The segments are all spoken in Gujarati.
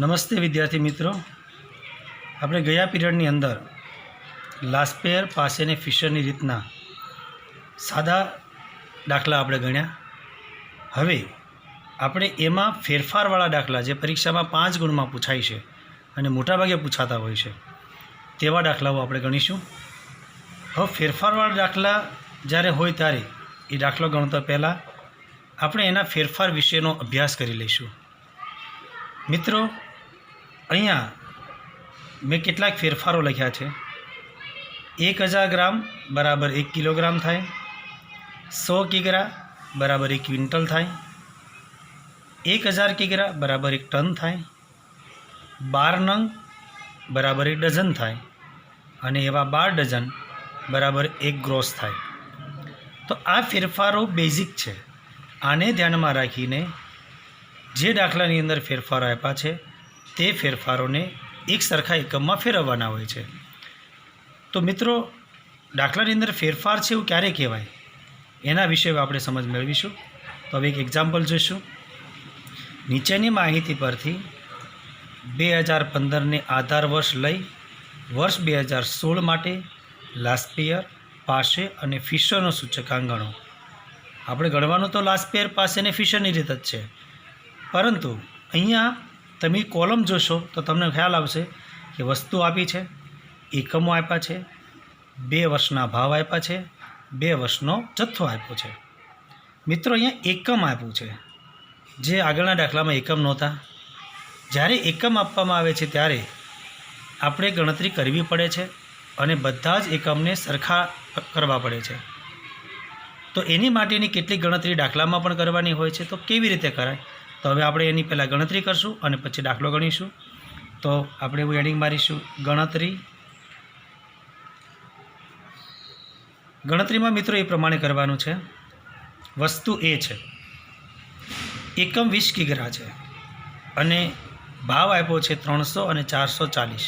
નમસ્તે વિદ્યાર્થી મિત્રો, આપણે ગયા પીરિયડની અંદર લાસ્પેર પાસેને ફિશરની રીતના સાદા દાખલા આપણે ગણ્યા. હવે આપણે એમાં ફેરફારવાળા દાખલા જે પરીક્ષામાં 5 ગુણમાં પૂછાય છે અને મોટાભાગે પૂછાતા હોય છે તેવા દાખલાઓ આપણે ગણીશું. હવે ફેરફારવાળા દાખલા જ્યારે હોય ત્યારે એ દાખલો ગણતા પહેલાં આપણે એના ફેરફાર વિશેનો અભ્યાસ કરી લઈશું. મિત્રો, અહીંયા મેં કેટલાક ફેરફારો લખ્યા છે. 1000 ગ્રામ બરાબર 1 કિલોગ્રામ થાય, 100 કિગ્રા બરાબર 1 ક્વિન્ટલ થાય, 1000 કિગ્રા બરાબર 1 ટન થાય, 12 નંગ બરાબર 1 ડઝન થાય અને એવા 12 ડઝન બરાબર 1 ગ્રોસ થાય. તો આ ફેરફારો બેઝિક છે. આને ધ્યાનમાં રાખીને જે દાખલાની અંદર ફેરફારો આપ્યા છે તે ફેરફારોને એક સરખા એકમમાં ફેરવવાના હોય છે. તો મિત્રો, દાખલાની અંદર ફેરફાર છે એવું ક્યારે કહેવાય એના વિશે આપણે સમજ મેળવીશું. તો હવે એક એક્ઝામ્પલ જોઈશું. નીચેની માહિતી પરથી 2015ને આધાર વર્ષ લઈ વર્ષ 2016 માટે લાસ્પેર, પાસે અને ફિશરનો સૂચકાંક ગણો. આપણે ગણવાનું તો લાસ્પેર, પાસે અને ફિશરની રીત જ છે, પરંતુ અહીંયા તમે કોલમ જોશો તો તમને ખ્યાલ આવશે કે વસ્તુ આપી છે, એકમો આપ્યા છે, 2 વર્ષના ભાવ આપ્યા છે, 2 વર્ષનો જથ્થો આપ્યો છે. મિત્રો, અહીંયા એકમ આપ્યું છે જે આગળના દાખલામાં એકમ નહોતા. જ્યારે એકમ આપવામાં આવે છે ત્યારે આપણે ગણતરી કરવી પડે છે અને બધા જ એકમને સરખા કરવા પડે છે. તો એની માટેની કેટલીક ગણતરી દાખલામાં પણ કરવાની હોય છે. તો કેવી રીતે કરાય? તો હવે આપણે એની પહેલાં ગણતરી કરશું અને પછી દાખલો ગણીશું. તો આપણે એવું હેડિંગ મારીશું, ગણતરીમાં મિત્રો એ પ્રમાણે કરવાનું છે. વસ્તુ એ છે, એકમ 20 કિગ્રા છે અને ભાવ આપ્યો છે 300 અને 440.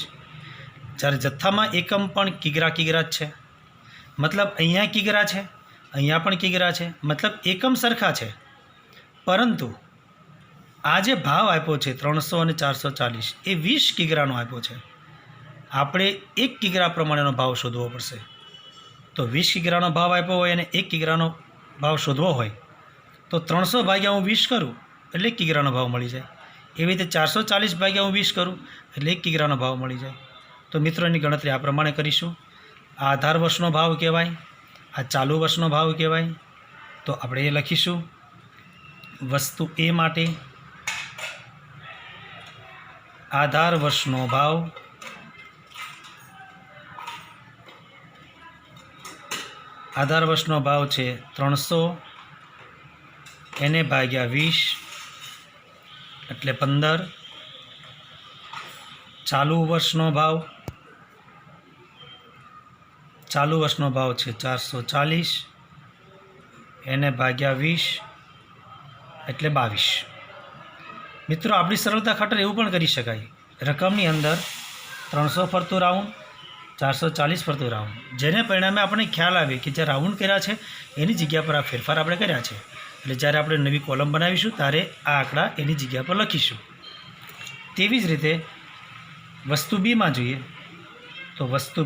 જ્યારે જથ્થામાં એકમ પણ કિગ્રા જ છે, મતલબ અહીંયા કિગ્રા છે, અહીંયા પણ કિગ્રા છે, મતલબ એકમ સરખા છે. પરંતુ આ જે ભાવ આપ્યો છે 300 અને 440 એ 20 કિગ્રાનો આપ્યો છે. આપણે 1 કિગ્રા પ્રમાણેનો ભાવ શોધવો પડશે. તો 20 કિગ્રાનો ભાવ આપ્યો હોય અને 1 કિગ્રાનો ભાવ શોધવો હોય તો 300 ભાગ્યા હું 20 કરું એટલે 1 કિગ્રાનો ભાવ મળી જાય. એવી રીતે 440 ભાગ્યા હું 20 કરું એટલે 1 કિગ્રાનો ભાવ મળી જાય. તો મિત્રો, એની ગણતરી આ પ્રમાણે કરીશું. આ આધાર વર્ષનો ભાવ કહેવાય, આ ચાલુ વર્ષનો ભાવ કહેવાય. તો આપણે એ લખીશું. વસ્તુ એ માટે આધાર વર્ષનો ભાવ છે 300, એને ભાગ્યા 20 એટલે 15. ચાલુ વર્ષનો ભાવ છે 440, એને ભાગ્યા 20 એટલે 22. મિત્રો, આપણી સરળતા ખાતર એવું પણ કરી શકાય, રકમની અંદર 300 ફરતું રાઉન્ડ, 440 ફરતું રાઉન્ડ, જેને પરિણામે આપણને ખ્યાલ આવે કે જે રાઉન્ડ કર્યા છે એની જગ્યા પર આ ફેરફાર આપણે કર્યા છે. એટલે જ્યારે આપણે નવી કોલમ બનાવીશું ત્યારે આ આંકડા એની જગ્યા પર લખીશું. તેવી જ રીતે વસ્તુ બીમાં જોઈએ તો વસ્તુ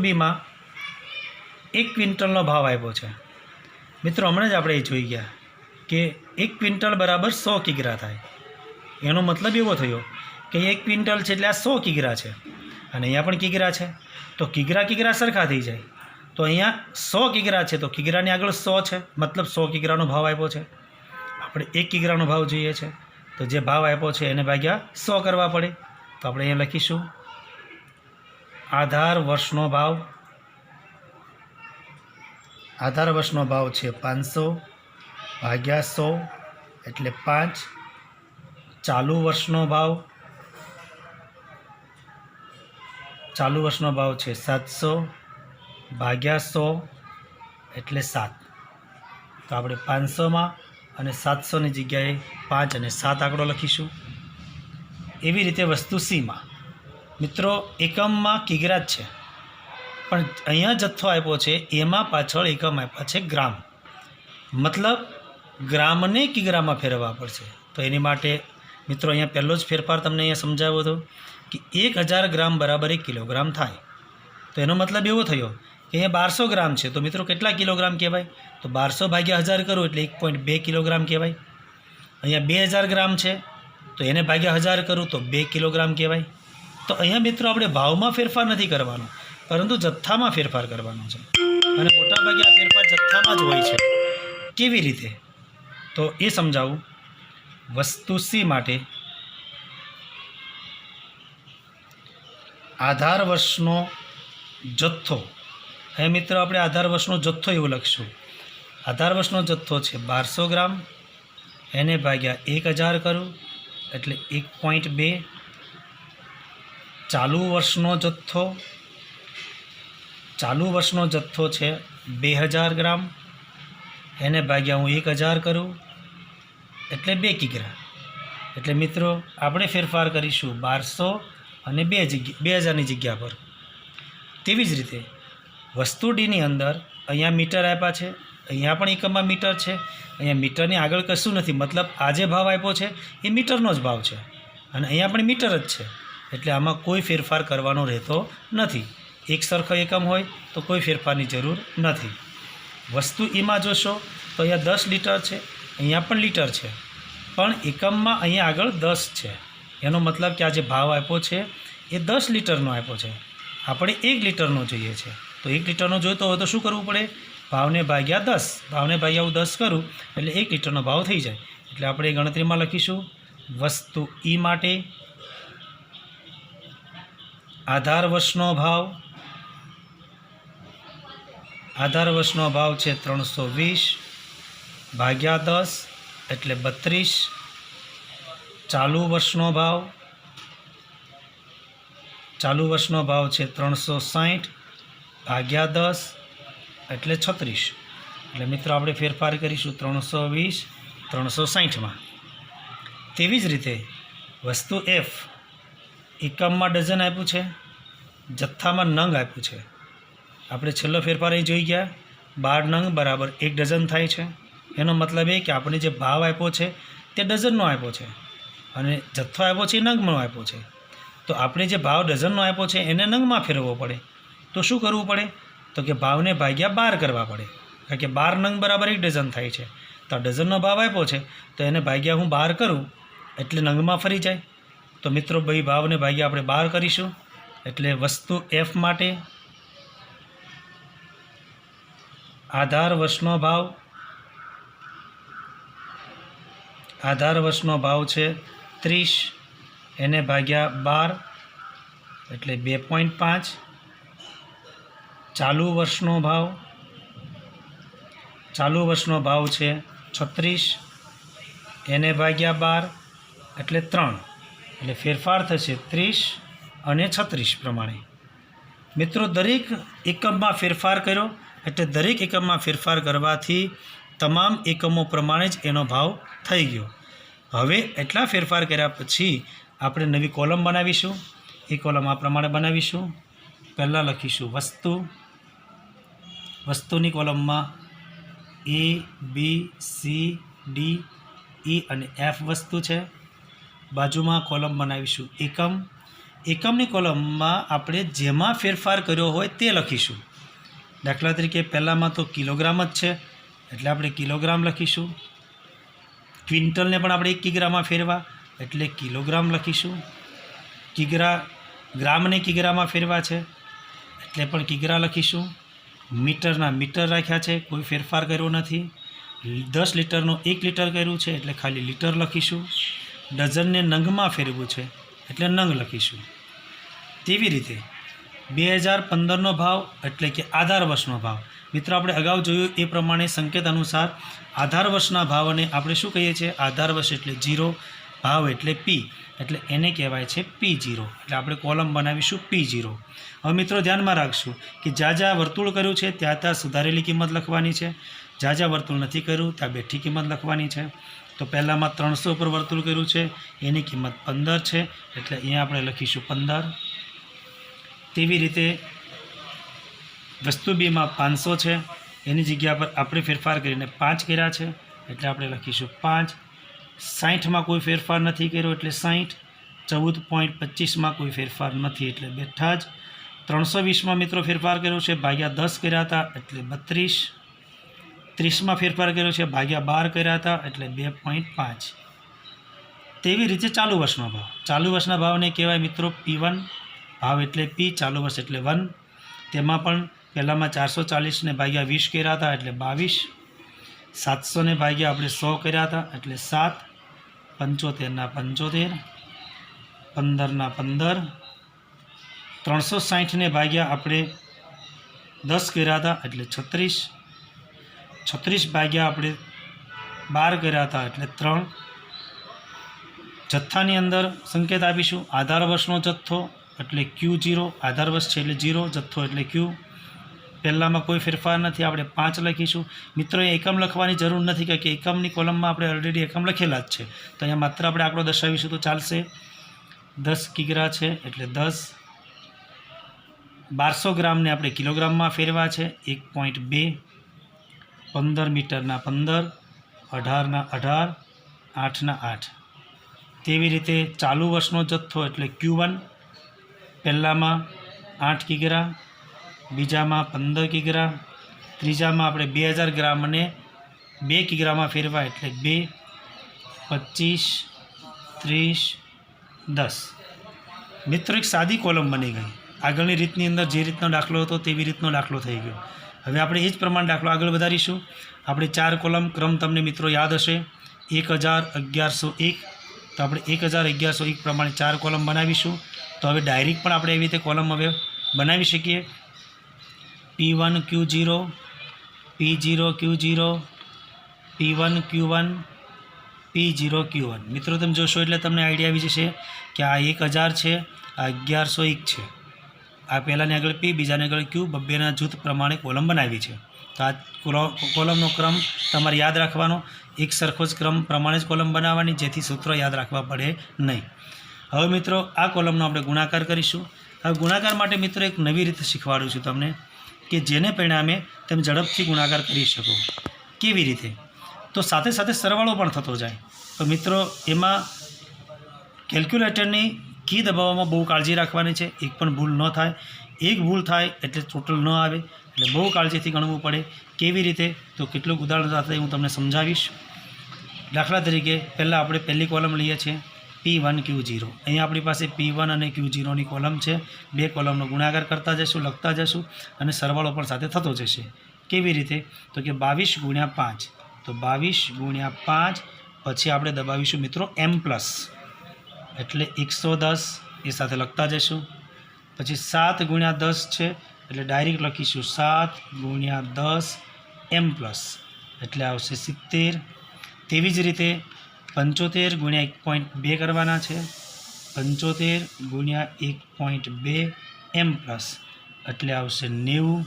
બીમાં 1 ક્વિન્ટલનો ભાવ આપ્યો છે. મિત્રો, હમણાં જ આપણે એ જોઈ ગયા કે 1 ક્વિન્ટલ બરાબર 100 કિગ્રા થાય. એનો મતલબ એવો થયો કે 1 ક્વિન્ટલ છે એટલે આ 100 કિગ્રા છે અને અહીંયા પણ કિગ્રા છે. તો કિગ્રા સરખા થઈ જાય. તો અહીંયા 100 કિગ્રા છે તો કિગ્રાની આગળ 100 છે, મતલબ 100 કિગ્રાનો ભાવ આપ્યો છે. આપણે 1 કિગ્રાનો ભાવ જોઈએ છે તો જે ભાવ આપ્યો છે એને ભાગ્યા 100 કરવા પડે. તો આપણે અહીંયા લખીશું આધાર વર્ષનો ભાવ છે 500 ભાગ્યા 100 એટલે 5. ચાલુ વર્ષનો ભાવ છે 700 ભાગ્યા 100 એટલે 7. તો આપણે 500માં અને 700ની જગ્યાએ 5 અને 7 આંકડો લખીશું. એવી રીતે વસ્તુ સીમાં મિત્રો એકમમાં કિગ્રા જ છે, પણ અહીંયા જથ્થો આપ્યો છે એમાં પાછળ એકમ આપ્યા છે ગ્રામ. મતલબ ગ્રામને કિગ્રામાં ફેરવવા પડશે. તો એની માટે મિત્રો અહીંયા પહેલો જ ફેરફાર તમને અહીંયા સમજાવ્યો હતો કે 1000 ગ્રામ બરાબર 1 કિલોગ્રામ થાય. તો એનો મતલબ એવો થયો કે અહીંયા 1200 ગ્રામ છે, તો મિત્રો કેટલા કિલોગ્રામ કહેવાય? તો 1200 ભાગ્યા 1000 કરું એટલે 1.2 કિલોગ્રામ કહેવાય. અહીંયા 2000 ગ્રામ છે, તો એને ભાગ્યા 1000 કરું તો 2 કિલોગ્રામ કહેવાય. તો અહીંયા મિત્રો આપણે ભાવમાં ફેરફાર નથી કરવાનો, પરંતુ જથ્થામાં ફેરફાર કરવાનો છે. અને મોટાભાગે આ ફેરફાર જથ્થામાં જ હોય છે. કેવી રીતે? તો એ સમજાવું. વસ્તુ સી માટે આધાર વર્ષનો જથ્થો, હવે મિત્રો આપણે આધાર વર્ષનો જથ્થો એવું લખશું. આધાર વર્ષનો જથ્થો છે 1200 ગ્રામ, એને ભાગ્યા 1000 કરું એટલે 1.2. ચાલુ વર્ષનો જથ્થો છે 2000 ગ્રામ, એને ભાગ્યા હું 1000 કરું એટલે 2 કિગ્રા. એટલે મિત્રો આપણે ફેરફાર કરીશું 1200 અને 2000ની જગ્યા પર. તેવી જ રીતે વસ્તુ ડીની અંદર અહીંયા મીટર આપ્યા છે, અહીંયા પણ એકમમાં મીટર છે, અહીંયા મીટરની આગળ કશું નથી, મતલબ આ જે ભાવ આપ્યો છે એ મીટરનો જ ભાવ છે, અને અહીંયા પણ મીટર જ છે. એટલે આમાં કોઈ ફેરફાર કરવાનો રહેતો નથી. એક સરખો એકમ હોય તો કોઈ ફેરફારની જરૂર નથી. વસ્તુ ઈમાં જોશો તો અહીંયા 10 લીટર છે, અહીંયા પણ લીટર છે, પણ એકમમાં અહીંયા આગળ 10 છે. એનો મતલબ કે આ જે ભાવ આપ્યો છે એ 10 લીટરનો આપ્યો છે, આપણે 1 લીટરનો જોઈએ છે. તો 1 લીટરનો જોઈતો હોય તો શું કરવું પડે? ભાવને ભાગ્યા 10. ભાવને ભાગ્યા હું 10 કરું એટલે 1 લીટરનો ભાવ થઈ જાય. એટલે આપણે ગણતરીમાં લખીશું વસ્તુ ઈ માટે આધાર વર્ષનો ભાવ છે 320 ભાગ્યા 10 એટલે 32. ચાલુ વર્ષનો ભાવ છે 360 ભાગ્યા 10 એટલે 36. એટલે મિત્રો આપણે ફેરફાર કરીશું 320 360માં. તેવી જ રીતે વસ્તુ એફ એકમમાં ડઝન આપ્યું છે, જથ્થામાં નંગ આપ્યું છે. આપણે છેલ્લો ફેરફાર અહીં જોઈ ગયા, 12 નંગ બરાબર 1 ડઝન થાય છે. એનો મતલબ એ કે આપણે જે ભાવ આપ્યો છે તે ડઝનનો આપ્યો છે, અને જથ્થો આપ્યો છે એ નંગનો આપ્યો છે. તો આપણે જે ભાવ ડઝનનો આપ્યો છે એને નંગમાં ફેરવવો પડે. તો શું કરવું પડે? તો કે ભાવને ભાગ્યા 12 કરવા પડે, કારણ કે 12 નંગ બરાબર 1 ડઝન થાય છે. તો આ ડઝનનો ભાવ આપ્યો છે તો એને ભાગ્યા હું 12 કરું એટલે નંગમાં ફરી જાય. તો મિત્રો ભાઈ ભાવને ભાગ્યા આપણે 12 કરીશું. એટલે વસ્તુ એફ માટે આધાર વર્ષનો ભાવ છે 30, એને ભાગ્યા 12 એટલે 2.5. ચાલુ વર્ષનો ભાવ છે 36, એને ભાગ્યા 12 એટલે 3. એટલે ફેરફાર થશે 30 અને 36 પ્રમાણે. મિત્રો દરેક એકમમાં ફેરફાર કર્યો એટલે દરેક એકમમાં ફેરફાર કરવાથી તમામ એકમો પ્રમાણે જ એનો ભાવ થઈ ગયો. હવે એટલા ફેરફાર કર્યા પછી આપણે નવી કોલમ બનાવીશું. એ કોલમ આ પ્રમાણે બનાવીશું. પહેલાં લખીશું વસ્તુની કોલમમાં A, B, C, D, E અને F વસ્તુ છે. બાજુમાં કોલમ બનાવીશું એકમની કોલમમાં આપણે જેમાં ફેરફાર કર્યો હોય તે લખીશું. દાખલા તરીકે પહેલાંમાં તો કિલોગ્રામ જ છે એટલે આપણે કિલોગ્રામ લખીશું. ક્વિન્ટલને પણ આપણે 1 કિગ્રામાં ફેરવા એટલે કિલોગ્રામ લખીશું. ગ્રામને કિગ્રામાં ફેરવા છે એટલે પણ કિગ્રા લખીશું. મીટરના મીટર રાખ્યા છે, કોઈ ફેરફાર કર્યો નથી. 10 લીટરનો 1 લીટર કર્યું છે એટલે ખાલી લીટર લખીશું. ડઝનને નંગમાં ફેરવું છે એટલે નંગ લખીશું. તેવી રીતે 2015નો ભાવ એટલે કે આધાર વર્ષનો ભાવ. મિત્રો આપણે અગાઉ જોયું એ પ્રમાણે સંકેત અનુસાર આધાર વર્ષના ભાવને આપણે શું કહીએ છીએ? આધાર વર્ષ એટલે 0, ભાવ એટલે P, એટલે એને કહેવાય છે P0. એટલે આપણે કોલમ બનાવીશું P0. હવે મિત્રો ધ્યાનમાં રાખશું કે જ્યાં વર્તુળ કર્યું છે ત્યાં સુધારેલી કિંમત લખવાની છે, જ્યાં વર્તુળ નથી કર્યું ત્યાં બેઠી કિંમત લખવાની છે. તો પહેલાંમાં 300 પર વર્તુળ કર્યું છે એની કિંમત 15 છે એટલે અહીંયા આપણે લખીશું 15. તેવી રીતે વસ્તુ બીમાં 500 છે, એની જગ્યા પર આપણે ફેરફાર કરીને 5 કર્યા છે એટલે આપણે લખીશું 5. 60માં કોઈ ફેરફાર નથી કર્યો એટલે 60. 14.25માં કોઈ ફેરફાર નથી એટલે બેઠા જ. 320માં મિત્રો ફેરફાર કર્યો છે, ભાગ્યા 10 કર્યા હતા એટલે 32. 30માં ફેરફાર કર્યો છે, ભાગ્યા 12 કર્યા હતા એટલે 2.5. તેવી રીતે ચાલુ વર્ષનો ભાવ. ચાલુ વર્ષના ભાવને કહેવાય મિત્રો P1. ભાવ એટલે P, ચાલુ વર્ષ એટલે 1. તેમાં પણ પહેલાંમાં 440 ને ભાગ્યા 20 કર્યા હતા એટલે 22. 700 ને ભાગ્યા આપણે 100 કર્યા હતા એટલે 7. 75 ના 75. 15 ના 15. 360 ને ભાગ્યા આપણે 10 કર્યા હતા એટલે 36. 36 ભાગ્યા આપણે 12 કર્યા હતા એટલે 3. જથ્થાની અંદર સંકેત આપીશું. આધાર વર્ષનો જથ્થો એટલે Q0. આધાર વર્ષ છે એટલે 0, જથ્થો એટલે Q. પહેલાંમાં કોઈ ફેરફાર નથી, આપણે 5 લખીશું. મિત્રો એ એકમ લખવાની જરૂર નથી કારણ કે એકમની કોલમમાં આપણે ઓલરેડી એકમ લખેલા જ છે, તો અહીંયા માત્ર આપણે આંકડો દર્શાવીશું તો ચાલશે. 10 કિગ્રા છે એટલે 10. 1200 ગ્રામને આપણે કિલોગ્રામમાં ફેરવા છે 1.2. 15 મીટરના 15. 18 ના 18. 8 ના 8. તેવી રીતે ચાલુ વર્ષનો જથ્થો એટલે Q1. પહેલાંમાં 8 કિગ્રા, બીજામાં 15 કિગ્રા, ત્રીજામાં આપણે 2000 ગ્રામ અને 2 કિગ્રામાં ફેરવા એટલે 2. 25, 30, 10. મિત્રો એક સાદી કોલમ બની ગઈ. આગળની રીતની અંદર જે રીતનો દાખલો હતો તેવી રીતનો દાખલો થઈ ગયો. હવે આપણે એ જ પ્રમાણે દાખલો આગળ વધારીશું. આપણે 4 કોલમ ક્રમ તમને મિત્રો યાદ હશે. 1000, 1101. તો આપણે 1000, 1101 પ્રમાણે 4 કોલમ બનાવીશું. તો હવે ડાયરેક્ટ પણ આપણે એવી રીતે કોલમ હવે બનાવી શકીએ. P1 Q0, P0 Q0, P1 Q1, P0 Q1. મિત્રો તમે જોશો એટલે તમને આઈડિયા આવી જશે કે આ 1000 છે, આ 1101 છે. આ પહેલાંને આગળ P, બીજાને આગળ Q, બબ્બેના જૂથ પ્રમાણે કોલમ બનાવી છે. તો આ કોલમનો ક્રમ તમારે યાદ રાખવાનો. એક સરખો જ ક્રમ પ્રમાણે જ કોલમ બનાવવાની, જેથી સૂત્રો યાદ રાખવા પડે નહીં. હવે મિત્રો આ કોલમનો આપણે ગુણાકાર કરીશું. હવે ગુણાકાર માટે મિત્રો એક નવી રીતે શીખવાડું છું તમને કે જેને પરિણામે તમે ઝડપથી ગુણાકાર કરી શકો. કેવી રીતે? તો સાથે સાથે સરવાળો પણ થતો જાય. તો મિત્રો એમાં કેલ્ક્યુલેટરની કી દબાવવામાં બહુ કાળજી રાખવાની છે. એક પણ ભૂલ ન થાય. એક ભૂલ થાય એટલે ટોટલ ન આવે, એટલે બહુ કાળજીથી ગણવું પડે. કેવી રીતે? તો કેટલુંક ઉદાહરણ સાથે હું તમને સમજાવીશ. દાખલા તરીકે પહેલાં આપણે પહેલી કોલમ લઈએ છીએ P1 Q0. અહીંયા આપણી પાસે P1 અને Q0ની કોલમ છે. 2 કોલમનો ગુણાકાર કરતા જશું, લખતા જશું અને સરવાળો પણ સાથે થતો જશે. કેવી રીતે? તો કે 22 × 5. તો 22 × 5 પછી આપણે દબાવીશું મિત્રો M+, એટલે 110 એ સાથે લખતા જશું. પછી 7 × 10 છે એટલે ડાયરેક્ટ લખીશું 7 × 10 M+, એટલે આવશે 70. તેવી જ રીતે 75 × 1.2 કરવાના છે. 75 × 1.2 M+, એટલે આવશે 90.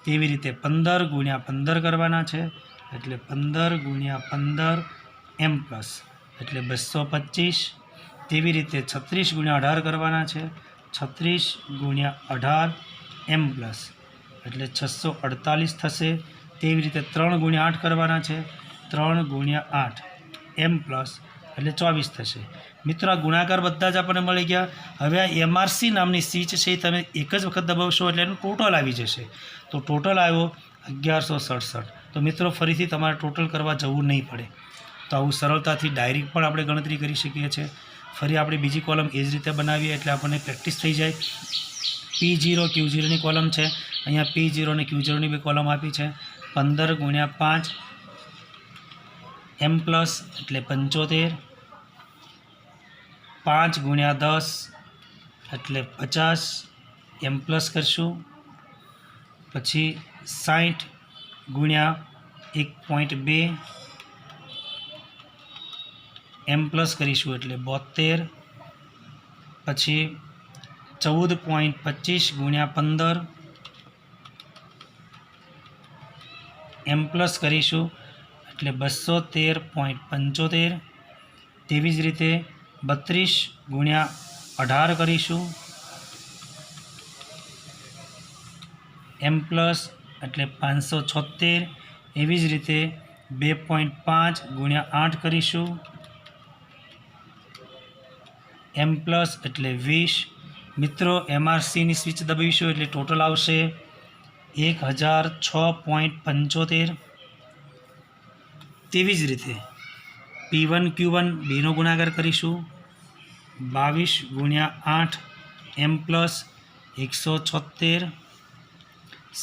તેવી રીતે 15 × 15 કરવાના છે એટલે 15 × 15 M+, એટલે 225. તેવી રીતે 36 × 18 કરવાના છે. 36 × 18 M+, એટલે 648 થશે. તેવી રીતે 3 × 8 કરવાના છે. 3 × 8 M+, એટલે 24 થશે. મિત્રો આ ગુણાકાર બધા જ આપણને મળી ગયા. હવે આ MRC નામની સ્વિચ છે એ તમે એક જ વખત દબાવશો એટલે એનું ટોટલ આવી જશે. તો ટોટલ આવ્યો 1167. તો મિત્રો ફરીથી તમારે ટોટલ કરવા જવું નહીં પડે. તો આવું સરળતાથી ડાયરેક્ટ પણ આપણે ગણતરી કરી શકીએ છીએ. ફરી આપણે બીજી કોલમ એ જ રીતે બનાવીએ એટલે આપણને પ્રેક્ટિસ થઈ જાય. P0 Q0ની કોલમ છે. અહીંયા P0 અને Q0ની બી કોલમ આપી છે. 15 × 5 M+, એટલે 75. 5 × 10 એટલે 50 M+ કરશું. પછી 60 × 1.2 M+ કરીશું એટલે 72. પછી 14.25 × 15 M+ કરીશું એટલે 213.75. તેવી જ રીતે 32 × 18 કરીશું M+, એટલે 576. એવી જ રીતે 2.5 ગુણ્યા 8 કરીશું. એમ પ્લસ એટલે 20. મિત્રો MRCની સ્વિચ દબાવીશું એટલે ટોટલ આવશે 1006.75. તેવી જ રીતે P1 Q1 બેનો ગુણાકાર કરીશું. 22 ગુણ્યા 8 એમ પ્લસ 176.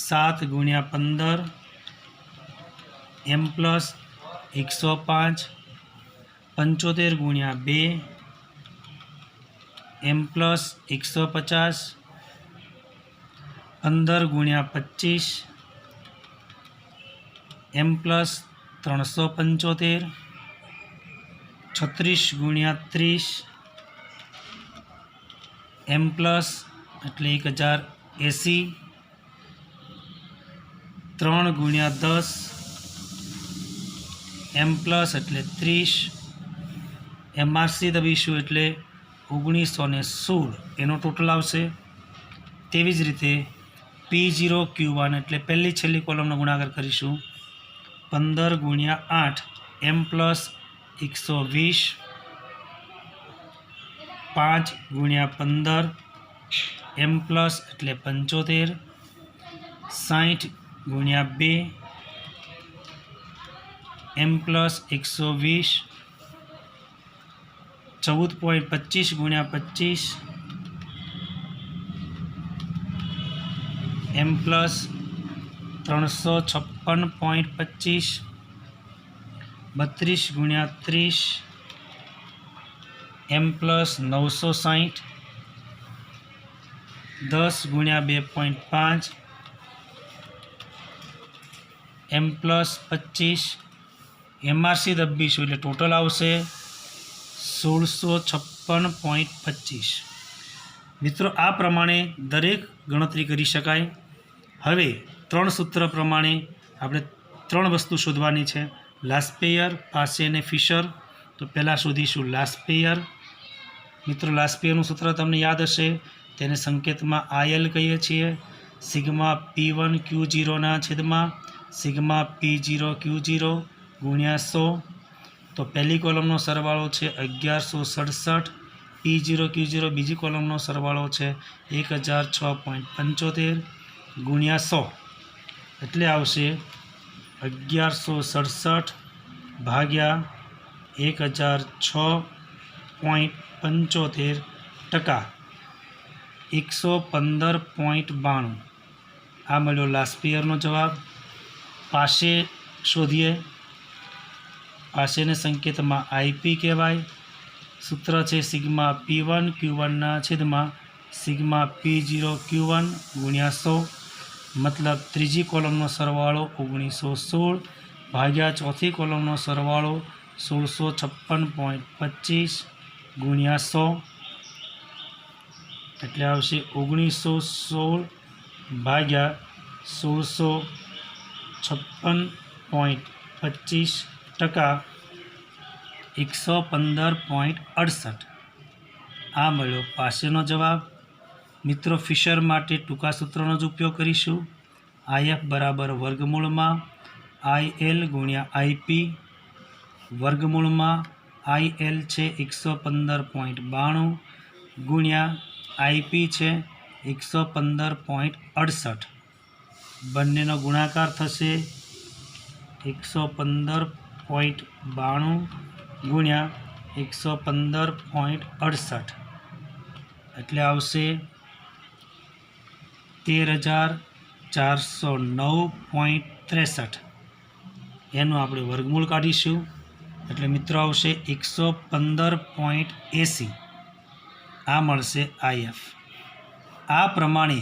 7 ગુણ્યા 15 એમ પ્લસ 105. 75 ગુણ્યા 2 એમ પ્લસ 150. 15 ગુણ્યા 25 એમ પ્લસ 375. 36 ગુણ્યા 30 એમ પ્લસ એટલે 1080. 3 ગુણ્યા 10 એમ પ્લસ એટલે 30. MRC દબાવીશું એટલે 1916 એનો ટોટલ આવશે. તેવી જ રીતે P0 Q1 એટલે પહેલી છેલ્લી કોલમનો ગુણાકાર કરીશું. 15 ગુણ્યા 8 એમ પ્લસ 120. 5 ગુણ્યા 15 એમ પ્લસ એટલે 75. 60 ગુણ્યા 2 એમ પ્લસ 120. 14.25 ગુણ્યા 25 એમ પ્લસ 356.25. 32 ગુણ્યા 30 એમ પ્લસ 960. 10 ગુણ્યા 2.5 એમ પ્લસ 25. MRC દબાવીશું એટલે ટોટલ આવશે 1656.25. મિત્રો આ પ્રમાણે દરેક ગણતરી કરી શકાય. હવે 3 સૂત્ર પ્રમાણે આપણે 3 વસ્તુ શોધવાની છે: લાસ્પેયર, પાસે અને ફિશર. તો પહેલાં શોધીશું લાસ્પેયર. મિત્રો લાસ્પેયરનું સૂત્ર તમને યાદ હશે, તેને સંકેતમાં IL કહીએ છીએ. સિગ્મા P1 Q0 ના છેદમાં સિગ્મા P0 Q0 ગુણ્યા 100. તો પહેલી કોલમનો સરવાળો છે 1167. P0 Q0 બીજી કોલમનો સરવાળો છે 1006.75 ગુણ્યા 100 એટલે આવશે 1167 ભાગ્યા 1006.75 ટકા 115.92. આ મળ્યો લાસ્પેયરનો જવાબ. પાસે શોધીએ. પાસેને સંકેતમાં IP કહેવાય. સૂત્ર છે સિગ્મા P1 Q1 ના છેદમાં સિગ્મા P0 Q1 ગુણ્યા 100. મતલબ ત્રીજી કોલમનો સરવાળો 1916 ભાગ્યા ચોથી કોલમનો સરવાળો 1656.25 ગુણ્યા 100 એટલે આવશે 1916 ભાગ્યા 1656.25 ટકા 115.68. આ મળ્યો પાસેનો જવાબ. મિત્રો ફિશર માટે ટૂંકા સૂત્રનો જ ઉપયોગ કરીશું. IF બરાબર વર્ગમૂળમાં IL ગુણ્યા IP. વર્ગમૂળમાં IL છે 115.92 ગુણ્યા IP છે 115.68. બંનેનો ગુણાકાર થશે 115.92 ગુણ્યા 115.68 એટલે આવશે 13,409.63. એનું આપણે વર્ગમૂળ કાઢીશું એટલે મિત્રો આવશે 115.80. આ મળશે IF. આ પ્રમાણે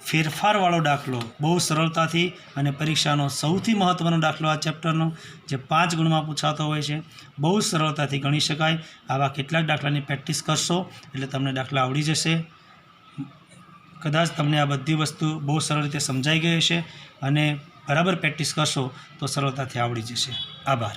ફેરફારવાળો દાખલો બહુ સરળતાથી અને પરીક્ષાનો સૌથી મહત્ત્વનો દાખલો આ ચેપ્ટરનો જે 5 ગુણમાં પૂછાતો હોય છે, બહુ સરળતાથી ગણી શકાય. આવા કેટલાક દાખલાની પ્રેક્ટિસ કરશો એટલે તમને દાખલા આવડી જશે. કદાચ તમને આ બધી વસ્તુ બહુ સરળ રીતે સમજાઈ ગઈ હશે અને બરાબર પ્રેક્ટિસ કરશો તો સરળતાથી આવડી જશે. આભાર.